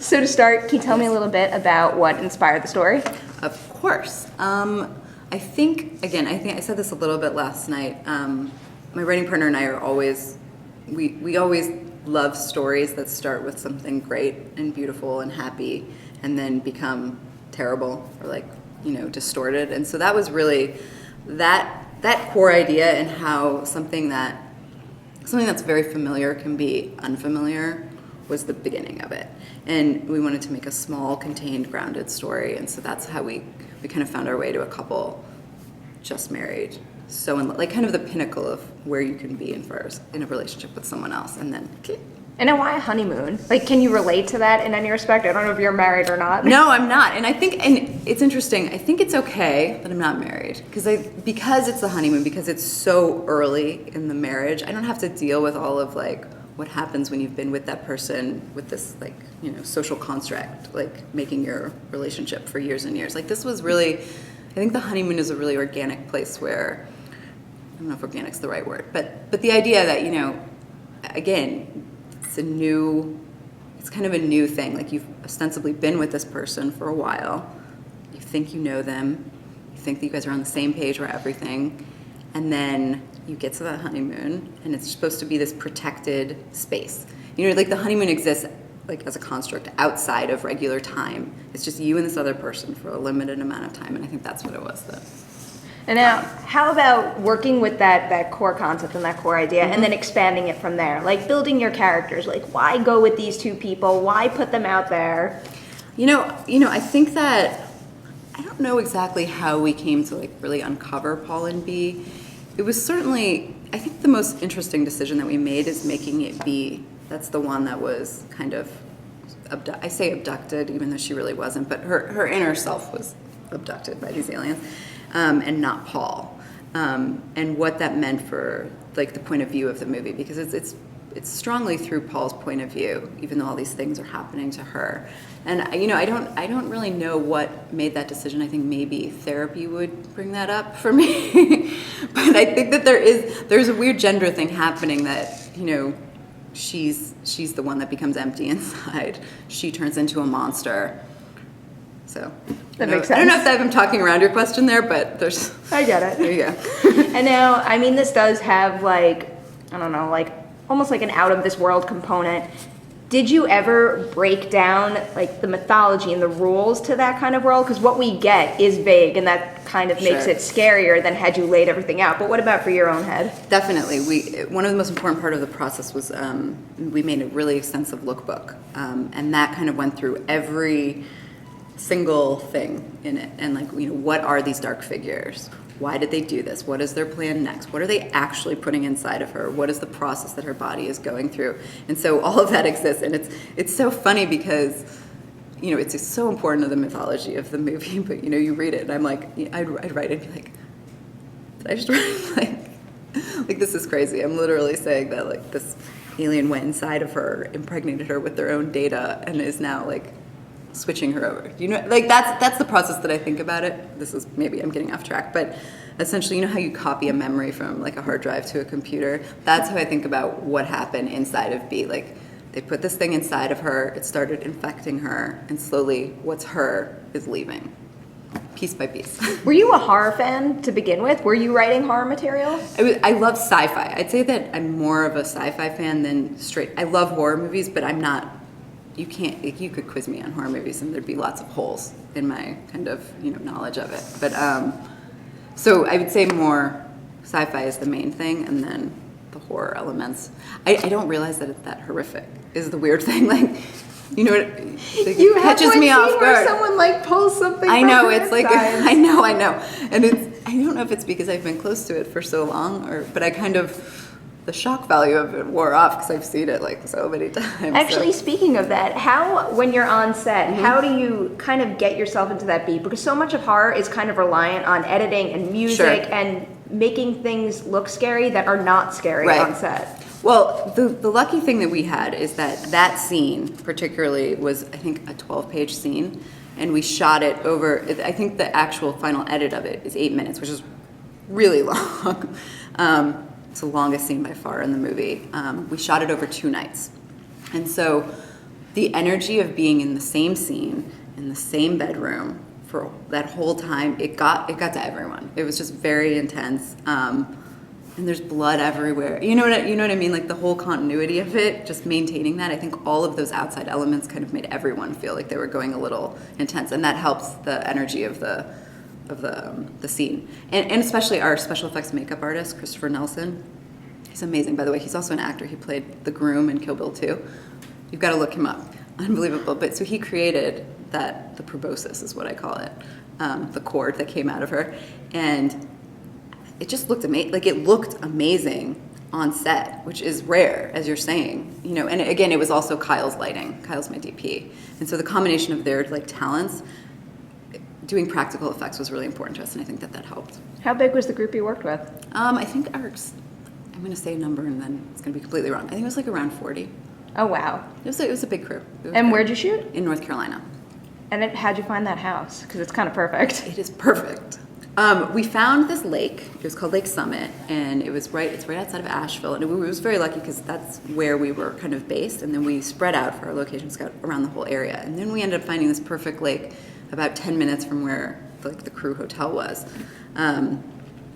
So to start, can you tell me a little bit about what inspired the story? Of course. I think I said this a little bit last night. My writing partner and I are always, we always love stories that start with something great and beautiful and happy and then become terrible or distorted. And so that was really that core idea, and how something that's very familiar can be unfamiliar, was the beginning of it. And we wanted to make a small, contained, grounded story, and so that's how we kind of found our way to a couple just married, so kind of the pinnacle of where you can be in a relationship with someone else, and then. And then why a honeymoon? Can you relate to that in any respect? I don't know if you're married or not. No, I'm not. And it's interesting. I think it's okay that I'm not married because it's a honeymoon, because it's so early in the marriage. I don't have to deal with all of what happens when you've been with that person with this social construct, making your relationship for years and years. This was really, I think the honeymoon is a really organic place where, I don't know if organic's the right word, but the idea that, again, it's kind of a new thing. You've ostensibly been with this person for a while. You think you know them. You think that you guys are on the same page for everything. And then you get to the honeymoon, and it's supposed to be this protected space. The honeymoon exists as a construct outside of regular time. It's just you and this other person for a limited amount of time, and I think that's what it was then. And now, how about working with that core concept and that core idea, and then expanding it from there? Building your characters. Why go with these two people? Why put them out there? I think that I don't know exactly how we came to really uncover Paul and B. It was certainly, I think the most interesting decision that we made is making it B. That's the one that was kind of, I say abducted, even though she really wasn't, but her inner self was abducted by these aliens. And not Paul, and what that meant for the point of view of the movie, because it's strongly through Paul's point of view, even though all these things are happening to her. And I don't really know what made that decision. I think maybe therapy would bring that up for me, but I think that there's a weird gender thing happening that she's the one that becomes empty inside. She turns into a monster. So that makes sense. I don't know if I'm talking around your question there, but there's. I get it. There you go. And now, this does have almost an out of this world component. Did you ever break down the mythology and the rules to that kind of world? Because what we get is vague, and that kind of makes it scarier than had you laid everything out. But what about for your own head? Definitely. One of the most important part of the process was we made a really extensive lookbook, and that kind of went through every single thing in it, and what are these dark figures? Why did they do this? What is their plan next? What are they actually putting inside of her? What is the process that her body is going through? And so all of that exists, and it's so funny because it's just so important to the mythology of the movie. But you read it, and I'm I'd write it and be like, did I just write this is crazy. I'm literally saying that this alien went inside of her, impregnated her with their own data, and is now switching her over. That's the process that I think about it. This is, maybe I'm getting off track, but essentially, how you copy a memory from a hard drive to a computer? That's how I think about what happened inside of B. They put this thing inside of her, it started infecting her, and slowly what's her is leaving, piece by piece. Were you a horror fan to begin with? Were you writing horror material? I love sci-fi. I'd say that I'm more of a sci-fi fan than straight. I love horror movies, but I'm not. You can't. You could quiz me on horror movies, and there'd be lots of holes in my kind of knowledge of it. But so I would say more sci-fi is the main thing, and then the horror elements. I don't realize that it's that horrific. Is the weird thing it catches me off guard. Someone pulls something. I know it's I know, and I don't know if it's because I've been close to it for so long, but I kind of. The shock value of it wore off because I've seen it so many times. Actually, speaking of that, when you're on set, how do you kind of get yourself into that beat? Because so much of horror is kind of reliant on editing and music and making things look scary that are not scary on set. Well, the lucky thing that we had is that scene particularly was, I think, a 12-page scene, and we shot it over, I think the actual final edit of it is 8 minutes, which is really long. It's the longest scene by far in the movie. We shot it over 2 nights. And so the energy of being in the same scene, in the same bedroom for that whole time, it got to everyone. It was just very intense. And there's blood everywhere. You know what I mean? Like the whole continuity of it, just maintaining that. I think all of those outside elements kind of made everyone feel like they were going a little intense, and that helps the energy of the scene. And especially our special effects makeup artist, Christopher Nelson. He's amazing, by the way. He's also an actor. He played the groom in Kill Bill 2. You've got to look him up. Unbelievable. But so he created the proboscis is what I call it, the cord that came out of her, and it just looked amazing. Like it looked amazing on set, which is rare, as you're saying. And again, it was also Kyle's lighting. Kyle's my DP, and so the combination of their talents, doing practical effects was really important to us, and I think that helped. How big was the group you worked with? I think I'm going to say a number, and then it's going to be completely wrong. I think it was like around 40. Oh wow! It was a big crew. And where'd you shoot? In North Carolina. And how'd you find that house? Because it's kind of perfect. It is perfect. We found this lake. It was called Lake Summit, and it's right outside of Asheville. And we was very lucky because that's where we were kind of based. And then we spread out for our location scout around the whole area. And then we ended up finding this perfect lake about 10 minutes from where the crew hotel was. And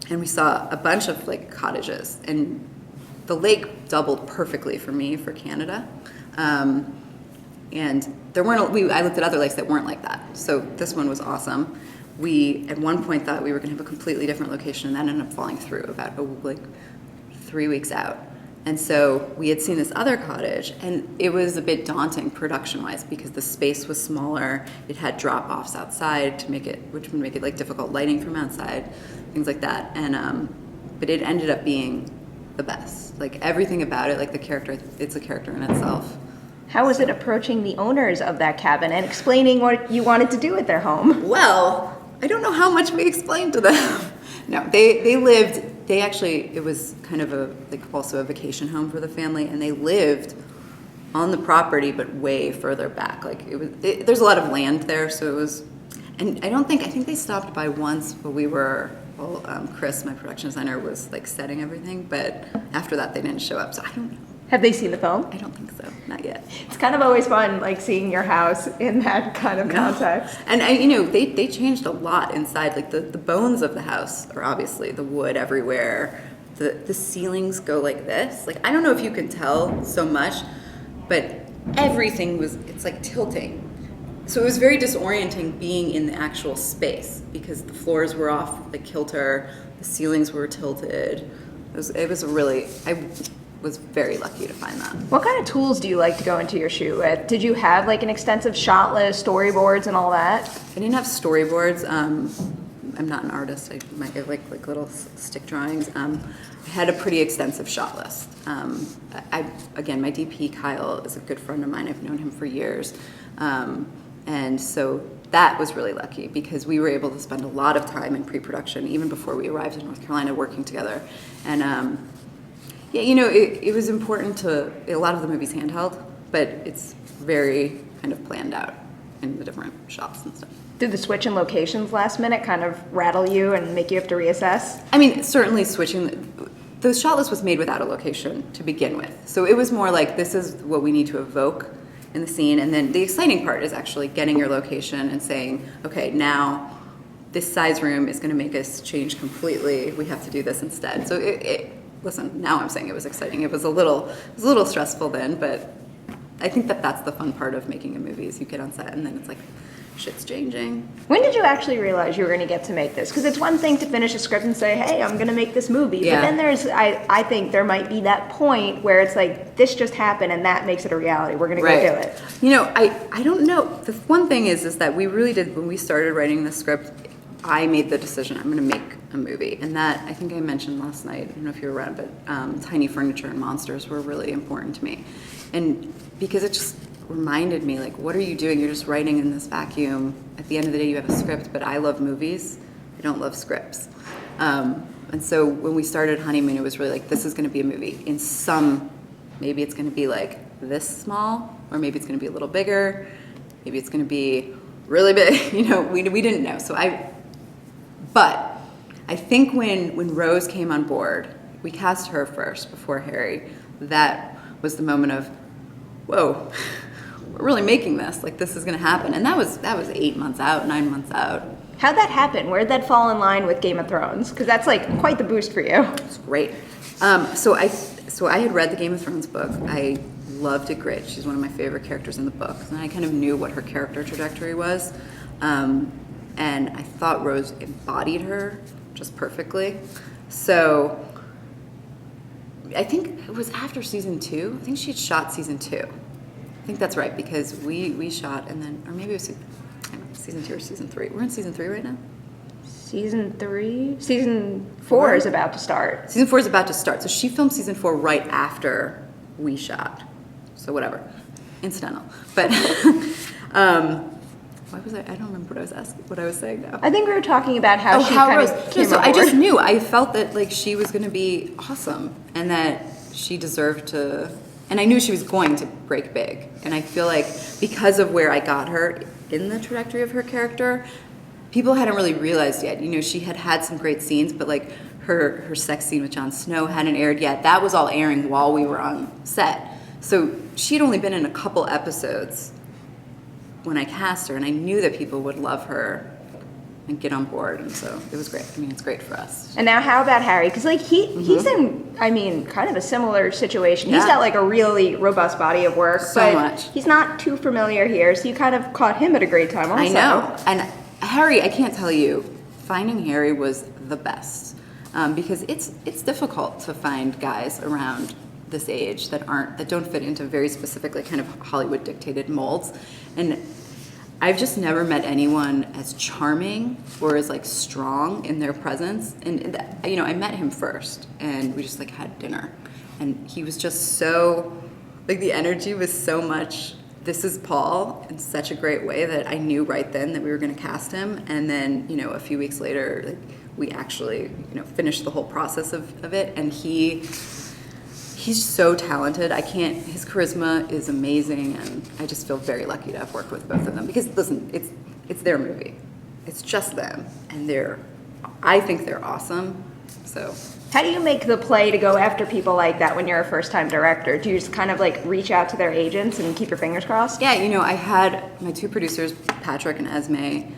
we saw a bunch of cottages, and the lake doubled perfectly for me for Canada. And there weren't. I looked at other lakes that weren't like that. So this one was awesome. We at one point thought we were going to have a completely different location, and that ended up falling through about 3 weeks out. And so we had seen this other cottage, and it was a bit daunting production-wise because the space was smaller. It had drop-offs outside which would make it difficult lighting from outside, things like that. And but it ended up being the best. Everything about it, the character, it's a character in itself. How was it approaching the owners of that cabin and explaining what you wanted to do with their home? Well, I don't know how much we explained to them. No, they actually, it was kind of also a vacation home for the family, and they lived on the property, but way further back. There's a lot of land there, so it was, and I think they stopped by once, but Chris, my production designer, was setting everything, but after that they didn't show up, so I don't know. Have they seen the film? I don't think so, not yet. It's kind of always fun, seeing your house in that kind of context. And they changed a lot inside. The bones of the house are obviously the wood everywhere. The ceilings go like this. I don't know if you can tell so much, but everything it's tilting. So it was very disorienting being in the actual space because the floors were off kilter, the ceilings were tilted. It was really. I was very lucky to find that. What kind of tools do you like to go into your shoot with? Did you have an extensive shot list, storyboards, and all that? I didn't have storyboards. I'm not an artist. I might get like little stick drawings. I had a pretty extensive shot list. Again, my DP Kyle is a good friend of mine. I've known him for years, and so that was really lucky because we were able to spend a lot of time in pre-production, even before we arrived in North Carolina, working together, and. Yeah, it was important to, a lot of the movie's handheld, but it's very kind of planned out in the different shots and stuff. Did the switch in locations last minute kind of rattle you and make you have to reassess? I mean, certainly switching, the shot list was made without a location to begin with. So it was more this is what we need to evoke in the scene. And then the exciting part is actually getting your location and saying, okay, now this size room is going to make us change completely. We have to do this instead. So listen, now I'm saying it was exciting. It was a little stressful then, but I think that's the fun part of making a movie is you get on set and then it's shit's changing. When did you actually realize you were going to get to make this? Because it's one thing to finish a script and say, hey, I'm going to make this movie. Yeah. But then I think there might be that point where it's this just happened and that makes it a reality. We're going to go do it. I don't know. The one thing is that we really did, when we started writing the script, I made the decision, I'm going to make a movie. And that, I think I mentioned last night, I don't know if you were around, but tiny furniture and monsters were really important to me. And because it just reminded me, what are you doing? You're just writing in this vacuum. At the end of the day, you have a script, but I love movies. I don't love scripts. And so when we started Honeymoon, it was really this is going to be a movie. Maybe it's going to be this small, or maybe it's going to be a little bigger. Maybe it's going to be really big. We didn't know. But I think when Rose came on board, we cast her first before Harry. That was the moment of, whoa, we're really making this. Like, this is going to happen. And that was 8 months out, 9 months out. How'd that happen? Where'd that fall in line with Game of Thrones? Because that's like quite the boost for you. It's great. So I had read the Game of Thrones book. I loved Ygritte. She's one of my favorite characters in the book. And I kind of knew what her character trajectory was. And I thought Rose embodied her just perfectly. So I think it was after season 2. I think she had shot season 2. I think that's right, because we shot and then, or maybe it was season 2 or season 3. We're in season 3 right now? Season 3? Season 4 is about to start. Season 4 is about to start. So she filmed season 4 right after we shot. So whatever. Incidental. But why was I don't remember what I was saying now. I think we were talking about how she how kind Rose. of came So I aboard. just knew. I felt that like she was going to be awesome and that she deserved to, and I knew she was going to break big. And I feel like because of where I got her in the trajectory of her character, people hadn't really realized yet. You know, she had some great scenes, but like her sex scene with Jon Snow hadn't aired yet. That was all airing while we were on set. So she'd only been in a couple episodes when I cast her, and I knew that people would love her and get on board, and so it was great. I mean, it's great for us. And now how about Harry? Because like he's in, I mean, kind of a similar situation. He's Yeah. got like a really robust body of work, So but much. he's not too familiar here, so you kind of caught him at a great time also. I know. And Harry, I can't tell you, finding Harry was the best, because it's difficult to find guys around this age that don't fit into very specifically kind of Hollywood dictated molds. And I've just never met anyone as charming or as like strong in their presence. And you know, I met him first, and we just like had dinner, and he was just so like the energy was so much. This is Paul in such a great way that I knew right then that we were going to cast him. And then, you know, a few weeks later, like, we actually, you know, finished the whole process of it. And he's so talented. His charisma is amazing. And I just feel very lucky to have worked with both of them. Because, listen, it's their movie. It's just them. And I think they're awesome. So How do you make the play to go after people like that when you're a first-time director? Do you just kind of like reach out to their agents and keep your fingers crossed? yeah, you know, I had my 2 producers, Patrick and Esme,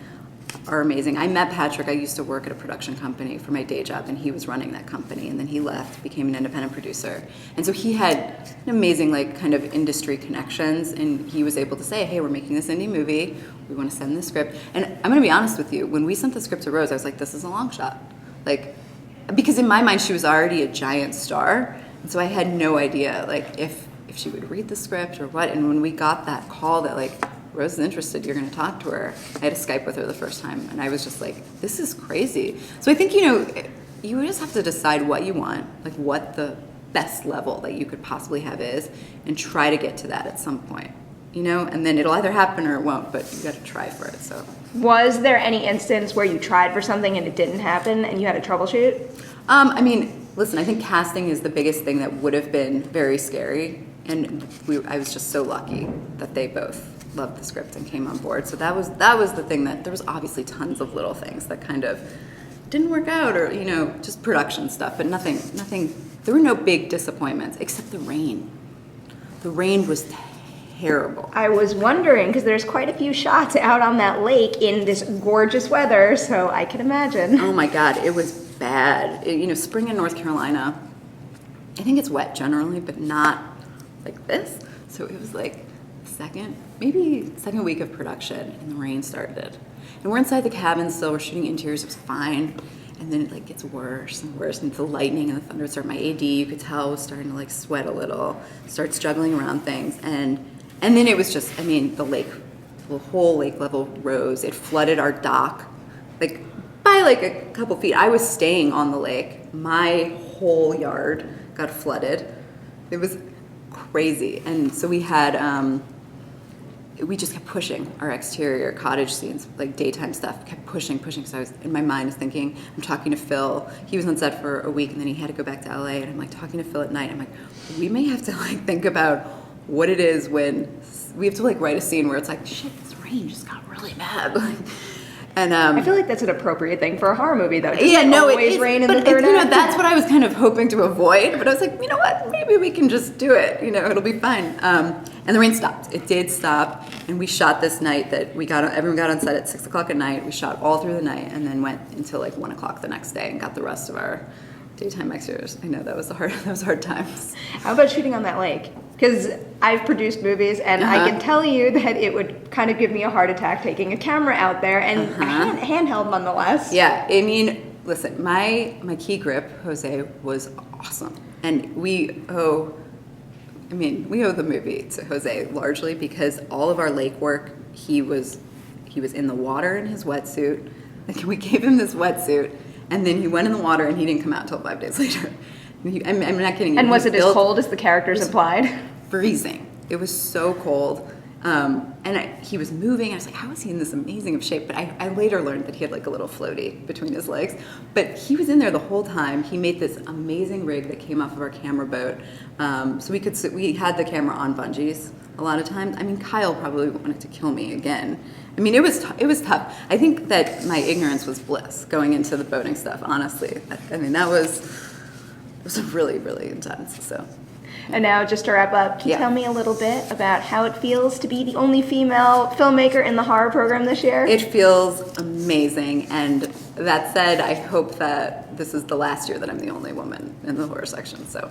are amazing. I met Patrick. I used to work at a production company for my day job, and he was running that company. And then he left, became an independent producer. And so he had an amazing, like, kind of industry connections. And he was able to say, hey, we're making this indie movie. We want to send the script. And I'm going to be honest with you. When we sent the script to Rose, I was like, this is a long shot. Like, because in my mind, she was already a giant star. And so I had no idea, like, if she would read the script or what. And when we got that call that, like, Rose is interested, you're going to talk to her, I had to Skype with her the first time. And I was just like, this is crazy. So I think, you know, you just have to decide what you want, like what the best level that you could possibly have is, and try to get to that at some point, you know? And then it'll either happen or it won't, but you got to try for it, so. Was there any instance where you tried for something and it didn't happen and you had to troubleshoot? I mean, listen, I think casting is the biggest thing that would have been very scary. And I was just so lucky that they both loved the script and came on board. So that was the thing that there was obviously tons of little things that kind of didn't work out, or, you know, just production stuff, but nothing, there were no big disappointments except the rain. The rain was terrible. I was wondering, because there's quite a few shots out on that lake in this gorgeous weather, so I can imagine. Oh my God, it was bad. You know, spring in North Carolina, I think it's wet generally, but not like this. So it was like second week of production, and the rain started. And we're inside the cabin still, we're shooting interiors, it was fine. And then it like gets worse and worse, and the lightning and the thunder start. My AD, you could tell, was starting to like sweat a little, starts juggling around things. And then it was just, I mean, the whole lake level rose. It flooded our dock, like by like a couple feet. I was staying on the lake. My whole yard got flooded. It was crazy. And so we had, we just kept pushing our exterior cottage scenes, like daytime stuff, kept pushing. So I was, in my mind, thinking, I'm talking to Phil. He was on set for a week, and then he had to go back to LA, and I'm like talking to Phil at night. I'm like, we may have to like think about what it is when we have to like write a scene where it's like, shit, this rain just got really bad. And I feel like that's an appropriate thing for a horror movie, though. Just yeah, no, always it is, rain in but the third act. that's what I was kind of hoping to avoid. But I was like, you know what? Maybe we can just do it. It'll be fine. And the rain stopped. It did stop, and we shot this night that everyone got on set at 6 o'clock at night. We shot all through the night, and then went until like 1 o'clock the next day, and got the rest of our daytime extras. I know that was hard times. How about shooting on that lake? Because I've produced movies, and I can tell you that it would kind of give me a heart attack taking a camera out there, and handheld nonetheless. Yeah, I mean, listen, my key grip, Jose, was awesome, and we owe the movie to Jose largely because all of our lake work, he was in the water in his wetsuit. Like, we gave him this wetsuit, and then he went in the water, and he didn't come out until 5 days later. I'm not kidding you. And was it as cold as the characters implied? Freezing. It was so cold. He was moving. I was like, how is he in this amazing of shape? But I later learned that he had like a little floaty between his legs. But he was in there the whole time. He made this amazing rig that came off of our camera boat. So we had the camera on bungees a lot of times. I mean, Kyle probably wanted to kill me again. I mean, it was tough. I think that my ignorance was bliss going into the boating stuff, honestly. I mean, it was really, really intense, so. And now, just to wrap up, can you tell me a little bit about how it feels to be the only female filmmaker in the horror program this year? It feels amazing, and that said, I hope that this is the last year that I'm the only woman in the horror section, so